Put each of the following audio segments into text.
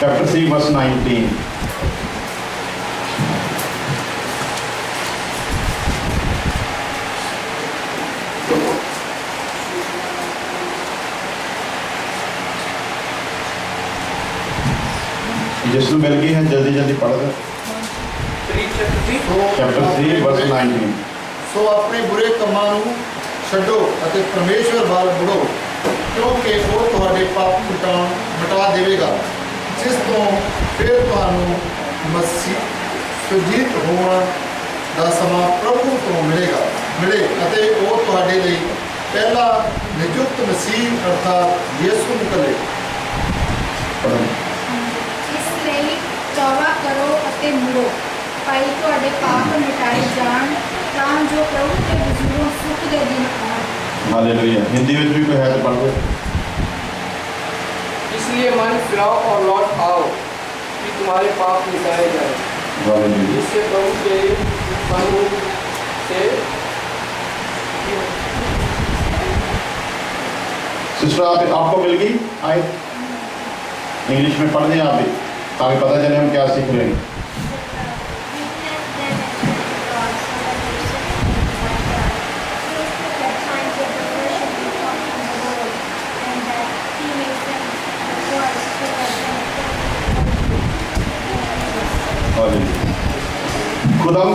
chapter 3 verse 19. जिसको मिल गई है जल्दी जल्दी पढ़ दो। Chapter 3 verse 19। सो अपने बुरे ਕੰਮਾਂ ਨੂੰ ਛੱਡੋ ਅਤੇ ਪਰਮੇਸ਼ਵਰ ਵੱਲ ਮੁੜੋ ਕਿਉਂਕਿ ਉਹ ਤੁਹਾਡੇ ਪਾਪ ਮਿਟਾ ਦੇਵੇਗਾ ਜਿਸ ਤੋਂ ਫਿਰ ਤੁਹਾਨੂੰ ਮਸੀਹ ਸੁਜੀਤ ਹੋਣ ਦਾ ਸਮਾਂ ਪ੍ਰਭੂ ਤੋਂ ਮਿਲੇ ਅਤੇ ਉਹ ਤੁਹਾਡੇ ਲਈ ਪਹਿਲਾ ਨਿਯੁਕਤ ਮਸੀਹ ਅਰਥਾਤ ਯਿਸੂ ਨੂੰ ਕਰੇ। ਇਸ ਲਈ ਤੌਬਾ ਕਰੋ ਅਤੇ ਮੁੜੋ ਭਾਈ ਤੁਹਾਡੇ ਪਾਪ ਮਿਟਾਏ ਜਾਣ ਤਾਂ ਜੋ ਪ੍ਰਭੂ ਦੇ ਬਜ਼ੁਰਗੋਂ ਸੁੱਖ ਦੇ ਦਿਨ ਆਉਣ। हालेलुया। हिंदी में भी कोई है तो पढ़ दो। इसलिए मन फिराओ और लौट आओ कि तुम्हारे पाप मिटाए जाए हालेलुया। जिससे प्रभु के मन से सिस्टर आपको मिल गई आए इंग्लिश में पढ़ दें आप भी ताकि पता चले हम क्या सीख रहे हैं।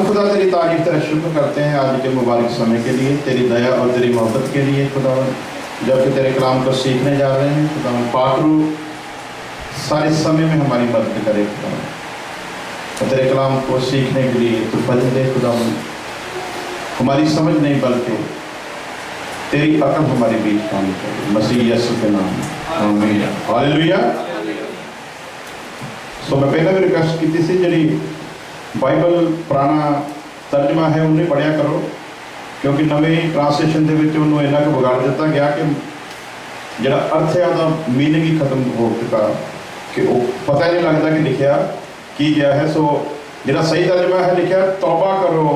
खुदा तेरी तारीफ तेरा शुक्र करते हैं आज के मुबारक समय के लिए, तेरी दया और तेरी मोहब्बत के लिए खुदा, जबकि तेरे कलाम को सीखने जा रहे हैं खुदा पाकरू सारे समय में हमारी मदद करे खुदा, और तेरे कलाम को सीखने के लिए तू बदल दे खुदा, हमारी समझ नहीं बल्कि तेरी अकल हमारे बीच काम करे मसीह यीशु के नाम में आमीन। हालेलुया। सो मैं पहले भी रिक्वेस्ट की थी जी बाइबल पुराना तर्जमा है उन्हें पढ़िया करो क्योंकि नवे ट्रांसलेशन के उन्होंने इन्ना को बिगाड़ दिता गया कि जो अर्थ है उसका मीनिंग ही खत्म हो चुका कि वो पता ही नहीं लगता कि लिखा की गया है। सो जो सही तर्जमा है लिखा तौबा करो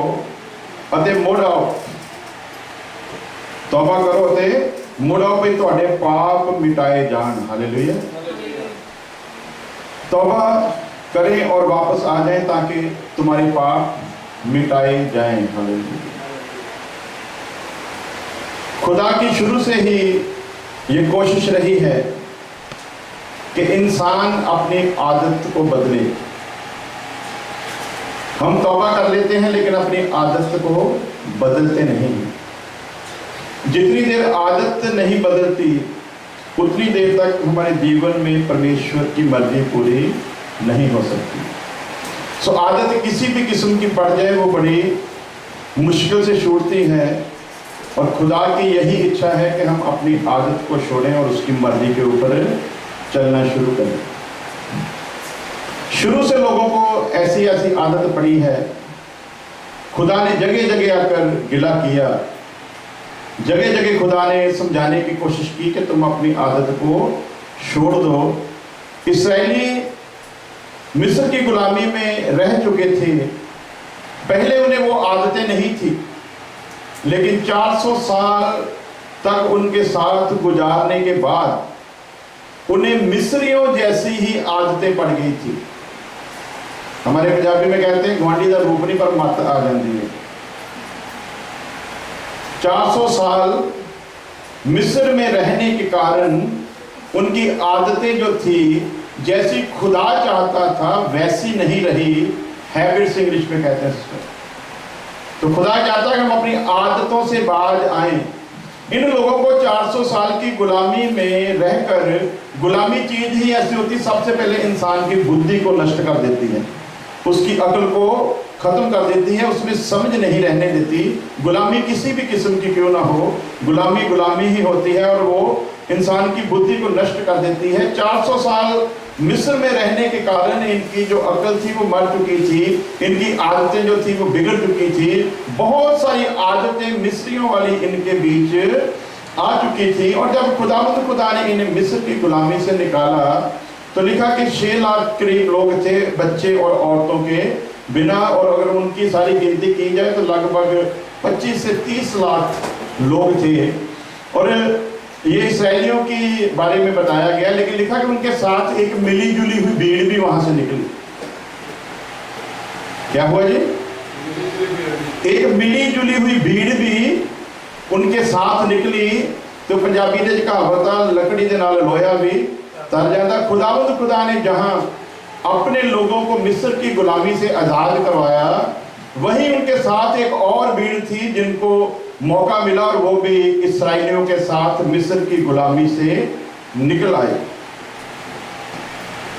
अते मुड़ आओ, तौबा करो अते मुड़ आओ भी तुहाडे पाप मिटाए जान। हालेलुया। तौबा करें और वापस आ जाएं ताकि तुम्हारे पाप मिटाए जाएं। हालेलुया। खुदा की शुरू से ही ये कोशिश रही है कि इंसान अपनी आदत को बदले। हम तौबा कर लेते हैं लेकिन अपनी आदत को बदलते नहीं। जितनी देर आदत नहीं बदलती उतनी देर तक हमारे जीवन में परमेश्वर की मर्जी पूरी नहीं हो सकती। सो आदत किसी भी किस्म की पड़ जाए वो बड़ी मुश्किल से छूटती है, और खुदा की यही इच्छा है कि हम अपनी आदत को छोड़ें और उसकी मर्जी के ऊपर चलना शुरू करें। शुरू से लोगों को ऐसी ऐसी आदत पड़ी है, खुदा ने जगह जगह आकर गिला किया, जगह जगह खुदा ने समझाने की कोशिश की कि तुम अपनी आदत को छोड़ दो। इस्राएली मिस्र की गुलामी में रह चुके थे, पहले उन्हें वो आदतें नहीं थी, लेकिन 400 साल तक उनके साथ गुजारने के बाद उन्हें मिस्रियों जैसी ही आदतें पड़ गई थी। हमारे पंजाबी में कहते हैं गुआंढी का रूप नहीं पर मत आ जाती है। 400 साल मिस्र में रहने के कारण उनकी आदतें जो थी जैसी खुदा चाहता था वैसी नहीं रही। हैबिट्स इंग्लिश में कहते हैं। तो खुदा चाहता है कि हम अपनी आदतों से बाज आएं। इन लोगों को 400 साल की गुलामी में रहकर, गुलामी चीज ही ऐसी होती सबसे पहले इंसान की बुद्धि को नष्ट कर देती है, उसकी अकल को खत्म कर देती है, उसमें समझ नहीं रहने देती। गुलामी किसी भी किस्म की क्यों ना हो, गुलामी गुलामी ही होती है और वो इंसान की बुद्धि को नष्ट कर देती है। 400 साल मिस्र में रहने के कारण इनकी जो अकल थी वो मर चुकी थी, इनकी आदतें जो थी वो बिगड़ चुकी थी। बहुत सारी आदतें मिस्रियों वाली इनके बीच आ चुकी थी। और जब खुदा ने इन्हें मिस्र की गुलामी से निकाला तो लिखा कि 6 लाख करीब लोग थे, बच्चे और औरतों के बिना, और अगर उनकी सारी गिनती की जाए तो लगभग 25 से 30 लाख लोग थे। और ये इसराइलियों की बारे में बताया गया, लेकिन लिखा कि उनके साथ एक मिली जुली हुई भीड़ भी वहां से निकली। क्या हुआ जी? एक मिली जुली हुई भीड़ भी उनके साथ निकली। तो पंजाबी ने कहावत आ, लकड़ी के नाल लोया भी तर जाता। खुदा ने जहां अपने लोगों को मिस्र की गुलामी से आजाद करवाया, वहीं उनके साथ एक और भीड़ थी जिनको मौका मिला और वो भी इस्राएलियों के साथ मिस्र की गुलामी से निकल आए।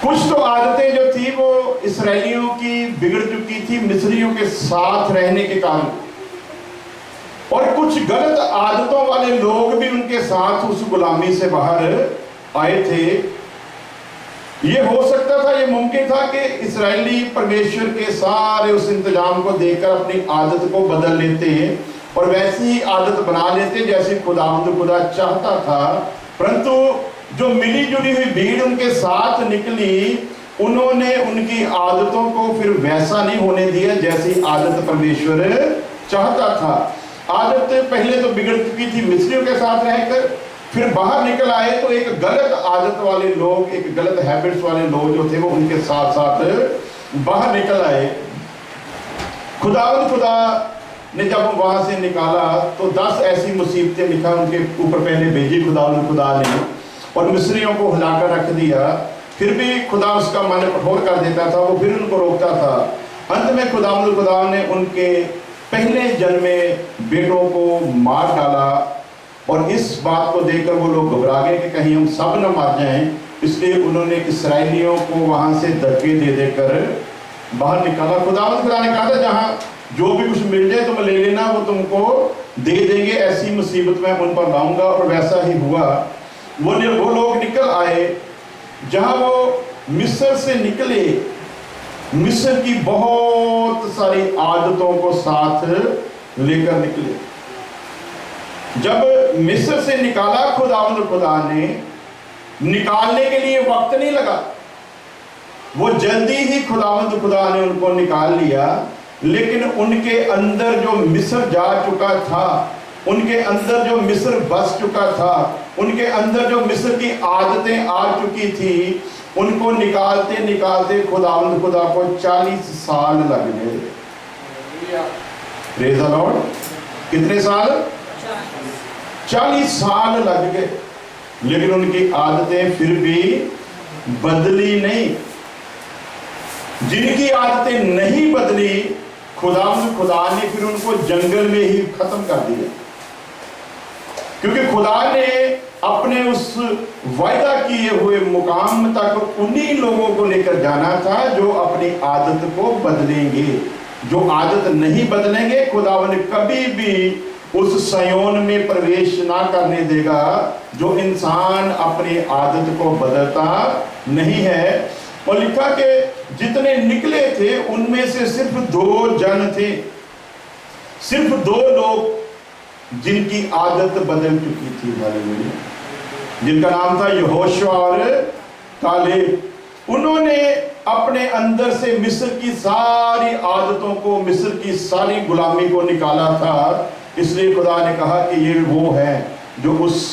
कुछ तो आदतें जो थी वो इस्राएलियों की बिगड़ चुकी थी मिस्रियों के साथ रहने के कारण, और कुछ गलत आदतों वाले लोग भी उनके साथ उस गुलामी से बाहर आए थे। ये हो सकता था, ये मुमकिन था कि इस्राएली परमेश्वर के सारे उस इंतजाम को देखकर अपनी आदत को बदल लेते और वैसी ही आदत बना लेते जैसे खुदा चाहता था। परंतु जो मिली जुली हुई भीड़ उनके साथ निकली, उन्होंने उनकी आदतों को फिर वैसा नहीं होने दिया जैसी आदत परमेश्वर चाहता था। आदत पहले तो बिगड़ चुकी थी मिस्रियों के साथ रहकर, फिर बाहर निकल आए तो एक गलत आदत वाले लोग, एक गलत हैबिट्स वाले लोग जो थे वो उनके साथ साथ बाहर निकल आए। खुदा ने जब वहां से निकाला तो 10 ऐसी मुसीबतें लिखा उनके ऊपर पहले भेजी खुदा ने, और मिस्रियों को हिलाकर रख दिया। फिर भी खुदा उसका मन कठोर कर देता था, वो फिर उनको रोकता था। अंत में खुदा ने उनके पहले जन्मे बेटों को मार डाला, और इस बात को देखकर वो लोग घबरा गए कि कहीं हम सब न मार जाएं। इसलिए उन्होंने इस्राएलियों को वहां से धक्के दे देकर बाहर निकाला। खुदा ने कहा था जहां जो भी कुछ मिल जाए तुम ले लेना, वो तुमको दे देंगे, ऐसी मुसीबत मैं उन पर लाऊंगा। और वैसा ही हुआ। वो लोग निकल आए। जहां वो मिस्र से निकले, मिस्र की बहुत सारी आदतों को साथ लेकर निकले। जब मिस्र से निकाला खुदा ने, निकालने के लिए वक्त नहीं लगा, वो जल्दी ही खुदा ने उनको निकाल लिया। लेकिन उनके अंदर जो मिस्र जा चुका था, उनके अंदर जो मिस्र बस चुका था, उनके अंदर जो मिस्र की आदतें आ चुकी थी, उनको निकालते निकालते खुदा को 40 साल लग गए। Praise the Lord. कितने साल? 40 साल लग गए। लेकिन उनकी आदतें फिर भी बदली नहीं। जिनकी आदतें नहीं बदली, खुदा ने फिर उनको जंगल में ही खत्म कर दिया, क्योंकि खुदा ने अपने उस वायदा किए हुए मुकाम तक उन्हीं लोगों को लेकर जाना था जो अपनी आदत को बदलेंगे। जो आदत नहीं बदलेंगे, खुदा ने कभी भी उस सयोन में प्रवेश ना करने देगा जो इंसान अपनी आदत को बदलता नहीं है। और लिखा कि जितने निकले थे उनमें से सिर्फ 2 जन थे, सिर्फ 2 लोग जिनकी आदत बदल चुकी थी, हालेलुया, जिनका नाम था यहोशुआ और कालेब। उन्होंने अपने अंदर से मिस्र की सारी आदतों को, मिस्र की सारी गुलामी को निकाला था। इसलिए खुदा ने कहा कि ये वो है जो उस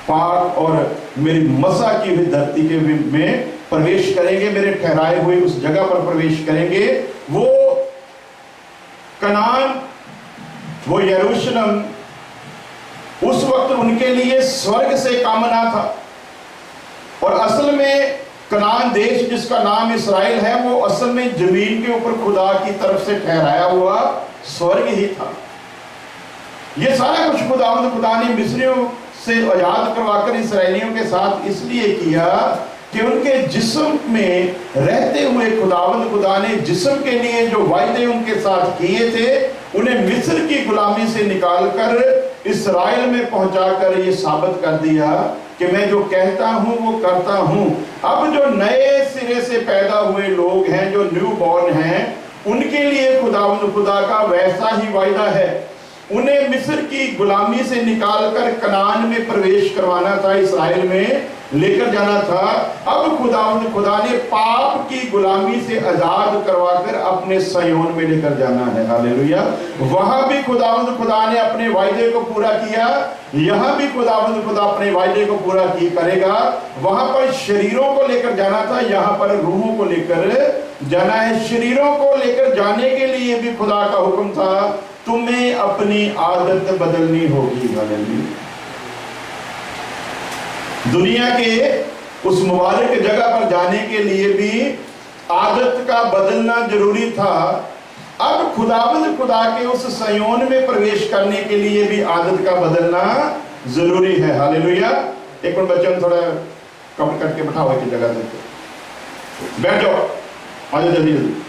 पाक और मेरी मसा की हुई धरती के में प्रवेश करेंगे, मेरे ठहराए हुए उस जगह पर प्रवेश करेंगे। वो कनान, वो यरूशलेम उस वक्त उनके लिए स्वर्ग से कम ना था। और असल में कनान देश जिसका नाम इस्राएल है, वो असल में जमीन के ऊपर खुदा की तरफ से ठहराया हुआ स्वर्ग ही था। ये सारा कुछ खुदा ने मिस्रियों से आजाद करवाकर इस्राएलियों के साथ इसलिए किया कि उनके जिस्म में रहते हुए खुदा ने जिस्म के लिए जो वायदे उनके साथ किए थे, उन्हें मिस्र की गुलामी से निकालकर इस्राएल में पहुंचाकर ये साबित कर दिया कि मैं जो कहता हूं वो करता हूं। अब जो नए सिरे से पैदा हुए लोग हैं, जो न्यू बॉर्न हैं, उनके लिए खुदा का वैसा ही वायदा है। उन्हें मिस्र की गुलामी से निकालकर कनान में प्रवेश करवाना था, इस्राएल में लेकर जाना था। अब खुदा ने पाप की गुलामी से आजाद करवाकर अपने सयोन में लेकर जाना है। हालेलुया। वहां भी खुदा ने अपने वायदे को पूरा किया, यहां भी खुदा अपने वायदे को पूरा करेगा। वहां पर शरीरों को लेकर जाना था, यहां पर रूहों को लेकर जाना है। शरीरों को लेकर जाने के लिए भी खुदा का हुक्म था, तुम्हें अपनी आदत बदलनी होगी। हालेलुया। दुनिया के उस मुबारक जगह पर जाने के लिए भी आदत का बदलना जरूरी था। अब खुदा के उस सयोन में प्रवेश करने के लिए भी आदत का बदलना जरूरी है। हालेलुया। एक मिनट बच्चों, थोड़ा कपड़े कट के बैठाओ एक जगह से, बैठ जाओ, आ जाओ जल्दी जल्दी।